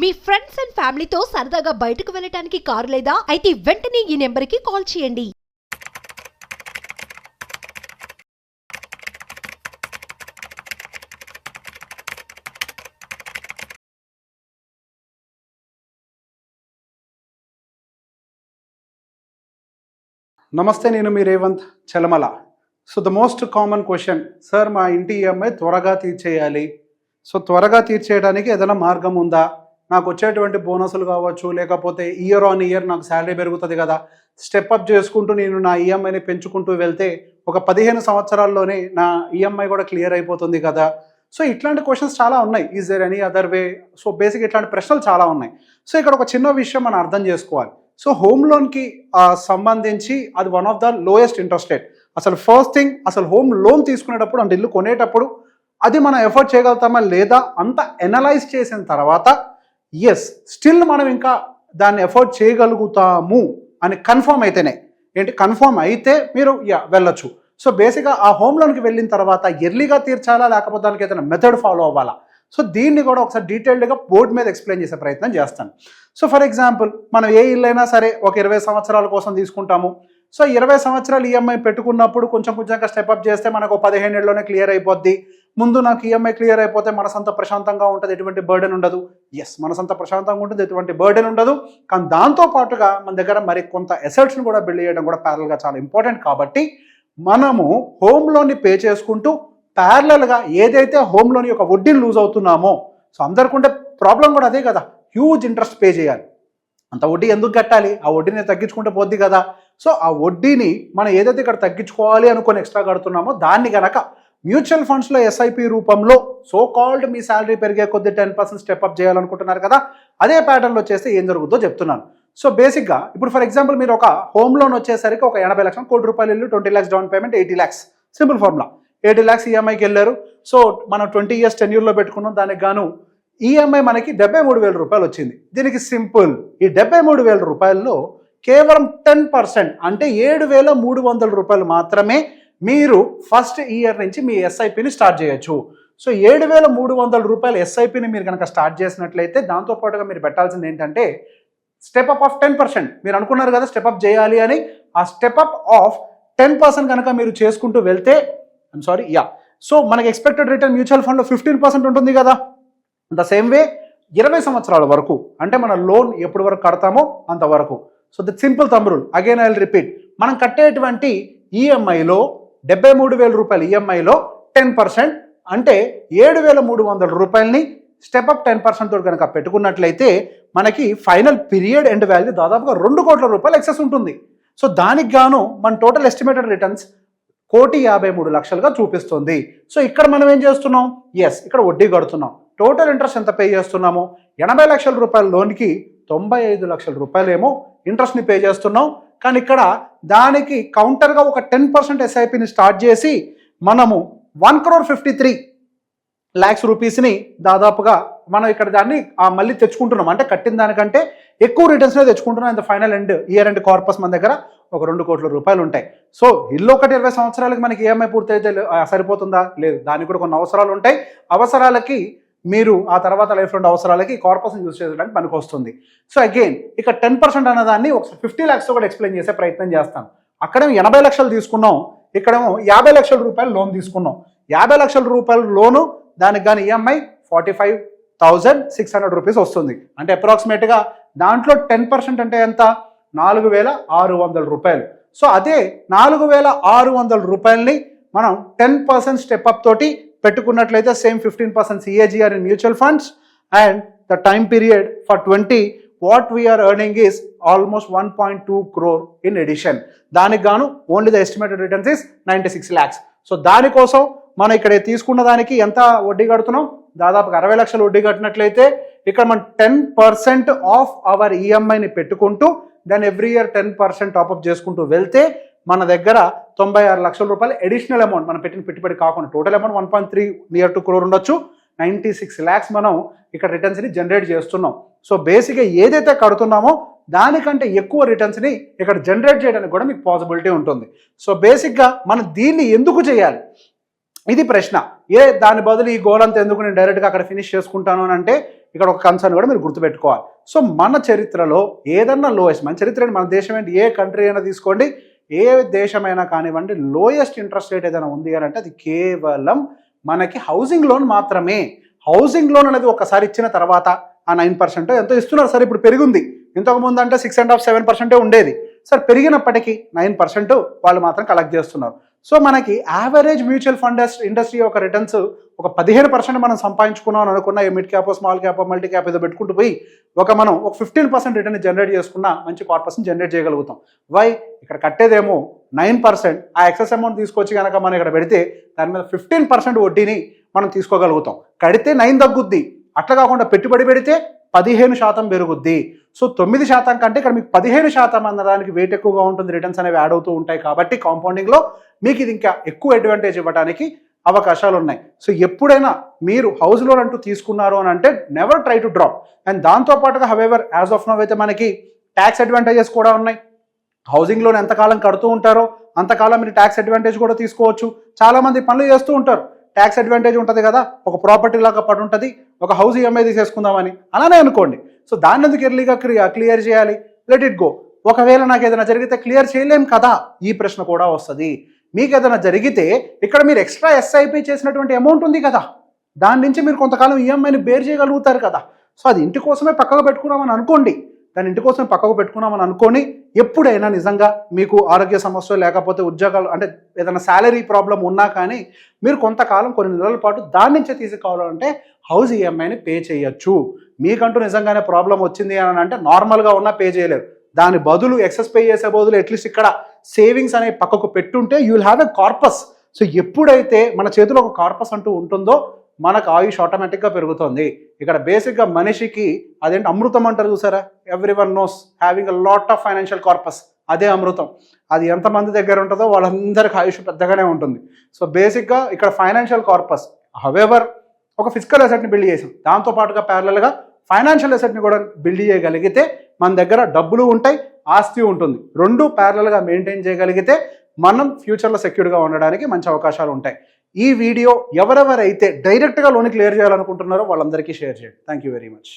Me friends and ఫ్యామిలీతో సరదాగా బయటకు వెళ్ళటానికి కారు లేదా అయితే వెంటనే ఈ నెంబర్కి కాల్ చేయండి. నమస్తే, నేను మీ Revanth Chalamala. So the most common question, sir మా ఇంటి ఈఎంఐ త్వరగా తీర్చేయాలి, సో త్వరగా తీర్చేయడానికి ఏదైనా మార్గం ఉందా? నాకు వచ్చేటువంటి బోనసులు కావచ్చు, లేకపోతే ఇయర్ ఆన్ ఇయర్ నాకు శాలరీ పెరుగుతుంది కదా, స్టెప్ అప్ చేసుకుంటూ నేను నా ఈఎంఐని పెంచుకుంటూ వెళ్తే ఒక 15 సంవత్సరాల్లోనే నా ఈఎంఐ కూడా క్లియర్ అయిపోతుంది కదా. సో ఇట్లాంటి క్వశ్చన్స్ చాలా ఉన్నాయి. Is there any other way? So basic ఇట్లాంటి ప్రశ్నలు చాలా ఉన్నాయి. సో ఇక్కడ ఒక చిన్న విషయం మనం అర్థం చేసుకోవాలి. సో హోమ్ లోన్కి సంబంధించి అది one of the lowest interest rate. అసలు ఫస్ట్ థింగ్, అసలు హోమ్ లోన్ తీసుకునేటప్పుడు అంటే ఇల్లు కొనేటప్పుడు అది మనం ఎఫర్ట్ చేయగలుగుతామా లేదా అంత ఎనలైజ్ చేసిన తర్వాత ఎస్ స్టిల్ మనం ఇంకా దాన్ని ఎఫర్ట్ చేయగలుగుతాము అని కన్ఫర్మ్ అయితేనే, కన్ఫర్మ్ అయితే మీరు వెళ్ళొచ్చు. సో బేసిక్గా ఆ హోమ్ లోన్కి వెళ్ళిన తర్వాత ఎర్లీగా తీర్చాలా లేకపోతే దానికి ఏదైనా మెథడ్ ఫాలో అవ్వాలా? సో దీన్ని కూడా ఒకసారి డీటెయిల్డ్గా బోర్డు మీద ఎక్స్ప్లెయిన్ చేసే ప్రయత్నం చేస్తాను. సో ఫర్ ఎగ్జాంపుల్, మనం ఏ ఇల్లు అయినా సరే ఒక 20 సంవత్సరాల కోసం తీసుకుంటాము. సో 20 సంవత్సరాలు ఈఎంఐ పెట్టుకున్నప్పుడు కొంచెం కొంచెంగా స్టెప్అప్ చేస్తే మనకు 15 ఏళ్ళలోనే క్లియర్ అయిపోద్ది. ముందు నాకు ఈఎంఐ క్లియర్ అయిపోతే మనసంతా ప్రశాంతంగా ఉంటుంది, ఎటువంటి బర్డెన్ ఉండదు. ఎస్, మనసంతా ప్రశాంతంగా ఉంటుంది, ఎటువంటి బర్డెన్ ఉండదు. కానీ దాంతో పాటుగా మన దగ్గర మరి కొంత అసెట్స్ని కూడా బిల్డ్ చేయడం కూడా ప్యారల్గా చాలా ఇంపార్టెంట్. కాబట్టి మనము హోమ్ లోన్ని పే చేసుకుంటూ ప్యారలల్గా ఏదైతే హోమ్ లోన్ యొక్క వడ్డీని లూజ్ అవుతున్నామో, సో అందరికీ ఉండే ప్రాబ్లం కూడా అదే కదా, హ్యూజ్ ఇంట్రెస్ట్ పే చేయాలి. అంత వడ్డీ ఎందుకు కట్టాలి? ఆ వడ్డీని తగ్గించుకుంటే పోద్ది కదా. సో ఆ వడ్డీని మనం ఏదైతే ఇక్కడ తగ్గించుకోవాలి అనుకొని ఎక్స్ట్రా కడుతున్నామో దాన్ని కనుక మ్యూచువల్ ఫండ్స్లో ఎస్ఐపి రూపంలో సో కాల్డ్ మీ శాలరీ పెరిగే కొద్ది 10% స్టెప్అప్ చేయాలనుకుంటున్నారు కదా, అదే ప్యాటర్న్లో చేస్తే ఏం జరుగుతుందో చెప్తున్నాను. సో బేసిక్గా ఇప్పుడు ఫర్ ఎగ్జాంపుల్ మీరు ఒక హోమ్ లోన్ వచ్చేసరికి ఒక 80 లక్షలు, ₹1 కోటి ఇల్లు, 20 lakhs down payment, 80 lakhs simple formula. 80 lakhs ఈఎంఐకి వెళ్ళారు. సో మనం 20 years టెన్యూర్లో పెట్టుకున్నాం, దానికి గాను ఈఎంఐ మనకి ₹73,000 వచ్చింది. దీనికి సింపుల్, ఈ ₹73,000లో కేవలం 10% అంటే ₹7,300 మాత్రమే మీరు ఫస్ట్ ఇయర్ నుంచి మీ ఎస్ఐపిని స్టార్ట్ చేయొచ్చు. సో ₹7,300 ఎస్ఐపిని మీరు కనుక స్టార్ట్ చేసినట్లయితే దాంతోపాటుగా మీరు పెట్టాల్సింది ఏంటంటే స్టెప్అప్ ఆఫ్ 10%. మీరు అనుకున్నారు కదా స్టెప్అప్ చేయాలి అని, ఆ స్టెప్అప్ ఆఫ్ 10% కనుక మీరు చేసుకుంటూ వెళ్తే సో మనకి ఎక్స్పెక్టెడ్ రిటర్న్ మ్యూచువల్ ఫండ్లో 15% ఉంటుంది కదా. ద సేమ్ వే 20 సంవత్సరాల వరకు అంటే మన లోన్ ఎప్పటి వరకు కడతామో అంతవరకు. So the simple thumb rule, again I will repeat, మనం కట్టేటువంటి ఈఎంఐలో ₹73,000 ఈఎంఐలో 10% అంటే ₹7,300ని స్టెప్అప్ 10% తోటి కనుక పెట్టుకున్నట్లయితే మనకి ఫైనల్ పీరియడ్ ఎండ్ వాల్యూ దాదాపుగా ₹2 కోట్ల ఎక్సెస్ ఉంటుంది. సో దానికి గాను మన టోటల్ ఎస్టిమేటెడ్ రిటర్న్స్ ₹1,53,00,000గా చూపిస్తుంది. సో ఇక్కడ మనం ఏం చేస్తున్నాం? ఎస్, ఇక్కడ వడ్డీ కడుతున్నాం. టోటల్ ఇంట్రెస్ట్ ఎంత పే చేస్తున్నాము? ₹80 లక్షల లోన్కి ₹95 లక్షల ఏమో ఇంట్రెస్ట్ని పే చేస్తున్నాం. కానీ ఇక్కడ దానికి కౌంటర్గా ఒక 10% ఎస్ఐపిని స్టార్ట్ చేసి మనము ₹1,53,00,000 దాదాపుగా మనం ఇక్కడ దాన్ని మళ్ళీ తెచ్చుకుంటున్నాం. అంటే కట్టిన దానికంటే ఎక్కువ రిటర్న్స్నే తెచ్చుకుంటున్నాం. ఇంత final end year end corpus మన దగ్గర ఒక ₹2 కోట్ల ఉంటాయి. సో ఇల్లు ఒకటి 20 సంవత్సరాలకి మనకి ఈఎంఐ పూర్తయితే సరిపోతుందా? లేదు, దానికి కూడా కొన్ని అవసరాలు ఉంటాయి. అవసరాలకి మీరు ఆ తర్వాత లైఫ్ లాంగ్ అవసరాలకి కార్పస్ని యూజ్ చేయడానికి పనికి వస్తుంది. సో అగైన్ ఇక 10% అన్నదాన్ని ఒక 50 lakhs కూడా ఎక్స్ప్లెయిన్ చేసే ప్రయత్నం చేస్తాను. అక్కడేమో 80 లక్షలు తీసుకున్నాం, ఇక్కడేమో ₹50 లక్షల లోన్ తీసుకున్నాం. ₹50 లక్షల లోను, దానికి కానీ ఈఎంఐ ₹45,600 వస్తుంది. అంటే అప్రాక్సిమేట్గా దాంట్లో 10% అంటే ఎంత? ₹4,600. సో అదే ₹4,600ని మనం 10% స్టెప్అప్ తోటి పెట్టుకున్నట్లయితే same 15% CAGR in mutual funds and the time period for 20 what we are earning is almost 1.2 crore in addition. దానికి గాను only the estimated returns is 96 lakhs. So దానికోసం మనం ఇక్కడ తీసుకున్న దానికి ఎంత వడ్డీ కడుతున్నాం? దాదాపుగా 60 లక్షలు వడ్డీ కట్టినట్లయితే ఇక్కడ మనం 10% ఆఫ్ అవర్ ఈఎంఐని పెట్టుకుంటూ దాన్ని ఎవ్రీ ఇయర్ 10% టాప్అప్ చేసుకుంటూ వెళ్తే మన దగ్గర ₹96 లక్షల అడిషనల్ అమౌంట్ మనం పెట్టిన పెట్టుబడి కాకుండా total amount 1.3 near to crore ఉండొచ్చు. 96 lakhs మనం ఇక్కడ రిటర్న్స్ని జనరేట్ చేస్తున్నాం. సో బేసిక్గా ఏదైతే కడుతున్నామో దానికంటే ఎక్కువ రిటర్న్స్ని ఇక్కడ జనరేట్ చేయడానికి కూడా మీకు పాసిబిలిటీ ఉంటుంది. సో బేసిక్గా మనం దీన్ని ఎందుకు చేయాలి? ఇది ప్రశ్న. దాని బదులు ఈ గోల్ అంతా ఎందుకు నేను డైరెక్ట్గా అక్కడ ఫినిష్ చేసుకుంటాను అని అంటే ఇక్కడ ఒక కన్సర్న్ కూడా మీరు గుర్తుపెట్టుకోవాలి. సో మన చరిత్రలో ఏదన్నా లోయెస్ట్, మన చరిత్ర ఏంటి, మన దేశం ఏంటి, ఏ కంట్రీ అయినా తీసుకోండి, ఏ దేశమైనా కానివ్వండి, లోయెస్ట్ ఇంట్రెస్ట్ రేట్ ఏదైనా ఉంది అని అంటే అది కేవలం మనకి హౌసింగ్ లోన్ మాత్రమే. హౌసింగ్ లోన్ అనేది ఒకసారి ఇచ్చిన తర్వాత ఆ 9% ఎంతో ఇస్తున్నారు. సరే ఇప్పుడు పెరిగింది, ఇంతకుముందు అంటే 6.5-7% ఉండేది. సరే పెరిగినప్పటికీ 9% వాళ్ళు మాత్రం కలెక్ట్ చేస్తున్నారు. సో మనకి యావరేజ్ మ్యూచువల్ ఫండ్ ఇండస్ట్రీ యొక్క రిటర్న్స్ ఒక 15% మనం సంపాదించుకున్నాం అని అనుకున్న mid cap, small cap, multi cap ఏదో పెట్టుకుంటూ పోయి మనం ఒక 15% రిటర్న్ జనరేట్ చేసుకున్న మంచి కార్పస్ని జనరేట్ చేయగలుగుతాం. వై, ఇక్కడ కట్టేదేమో 9%, ఆ ఎక్సెస్ అమౌంట్ తీసుకొచ్చి కనుక మనం ఇక్కడ పెడితే దాని మీద 15% వడ్డీని మనం తీసుకోగలుగుతాం. కడితే 9 తగ్గుద్ది, అట్లా కాకుండా పెట్టుబడి పెడితే 15% పెరుగుద్ది. సో 9% కంటే ఇక్కడ మీకు 15% అన్నదానికి వెయిట్ ఎక్కువగా ఉంటుంది, రిటర్న్స్ అనేవి యాడ్ అవుతూ ఉంటాయి. కాబట్టి కాంపౌండింగ్లో మీకు ఇది ఇంకా ఎక్కువ అడ్వాంటేజ్ ఇవ్వడానికి అవకాశాలు ఉన్నాయి. సో ఎప్పుడైనా మీరు హౌస్ లోన్ అంటూ తీసుకున్నారు అని అంటే never try to drop. And దాంతోపాటుగా హవెవర్ యాజ్ ఆఫ్ నౌ అయితే మనకి ట్యాక్స్ అడ్వాంటేజెస్ కూడా ఉన్నాయి. హౌసింగ్ లోన్ ఎంతకాలం కడుతూ ఉంటారో అంతకాలం మీరు ట్యాక్స్ అడ్వాంటేజ్ కూడా తీసుకోవచ్చు. చాలామంది పనులు చేస్తూ ఉంటారు, ట్యాక్స్ అడ్వాంటేజ్ ఉంటుంది కదా, ఒక ప్రాపర్టీ లాగా పడి ఉంటుంది, ఒక హౌస్ ఈఎంఐ తీసేసుకుందామని అలానే అనుకోండి. సో దాన్ని ఎందుకు ఎర్లీగా క్లియర్ చేయాలి, లెట్ ఇట్ గో. ఒకవేళ నాకు ఏదైనా జరిగితే క్లియర్ చేయలేం కదా, ఈ ప్రశ్న కూడా వస్తుంది. మీకు ఏదైనా జరిగితే ఇక్కడ మీరు ఎక్స్ట్రా ఎస్ఐపి చేసినటువంటి అమౌంట్ ఉంది కదా, దాని నుంచి మీరు కొంతకాలం ఈఎంఐని బేర్ చేయగలుగుతారు కదా. సో అది ఇంటి కోసమే పక్కకు పెట్టుకున్నామని అనుకోండి, దాని ఇంటి కోసం పక్కకు పెట్టుకున్నామని అనుకొని ఎప్పుడైనా నిజంగా మీకు ఆరోగ్య సమస్య లేకపోతే ఉద్యోగాలు అంటే ఏదైనా శాలరీ ప్రాబ్లం ఉన్నా కానీ మీరు కొంతకాలం కొన్ని నెలల పాటు దాని నుంచే తీసుకోవాలంటే హౌస్ ఈఎంఐని పే చేయొచ్చు. మీకంటూ నిజంగానే ప్రాబ్లం వచ్చింది అని అంటే నార్మల్గా ఉన్నా పే చేయలేరు, దాని బదులు ఎక్సెస్ పే చేసే బదులు అట్లీస్ట్ ఇక్కడ సేవింగ్స్ అనే పక్కకు పెట్టుంటే you will have a corpus. So ఎప్పుడైతే మన చేతిలో ఒక కార్పస్ అంటూ ఉంటుందో మనకు ఆయుష్ ఆటోమేటిక్గా పెరుగుతుంది. ఇక్కడ బేసిక్గా మనిషికి అదేంటి అమృతం అంటారు చూసారా, everyone knows having a lot of financial corpus, అదే అమృతం. అది ఎంతమంది దగ్గర ఉంటుందో వాళ్ళందరికీ ఆయుష్ పెద్దగానే ఉంటుంది. సో బేసిక్గా ఇక్కడ ఫైనాన్షియల్ కార్పస్, హవెవర్ ఒక ఫిజికల్ అసెట్ని బిల్డ్ చేసాం, దాంతోపాటుగా ప్యారలల్గా ఫైనాన్షియల్ అసెట్ని కూడా బిల్డ్ చేయగలిగితే మన దగ్గర డబ్బులు ఉంటాయి, ఆస్తి ఉంటుంది. రెండు ప్యారలల్గా మెయింటైన్ చేయగలిగితే మనం ఫ్యూచర్లో సెక్యూర్గా ఉండడానికి మంచి అవకాశాలు ఉంటాయి. ఈ వీడియో ఎవరెవరైతే డైరెక్ట్గా లోన్ క్లియర్ చేయాలనుకుంటున్నారో వాళ్ళందరికీ షేర్ చేయండి. Thank you very much.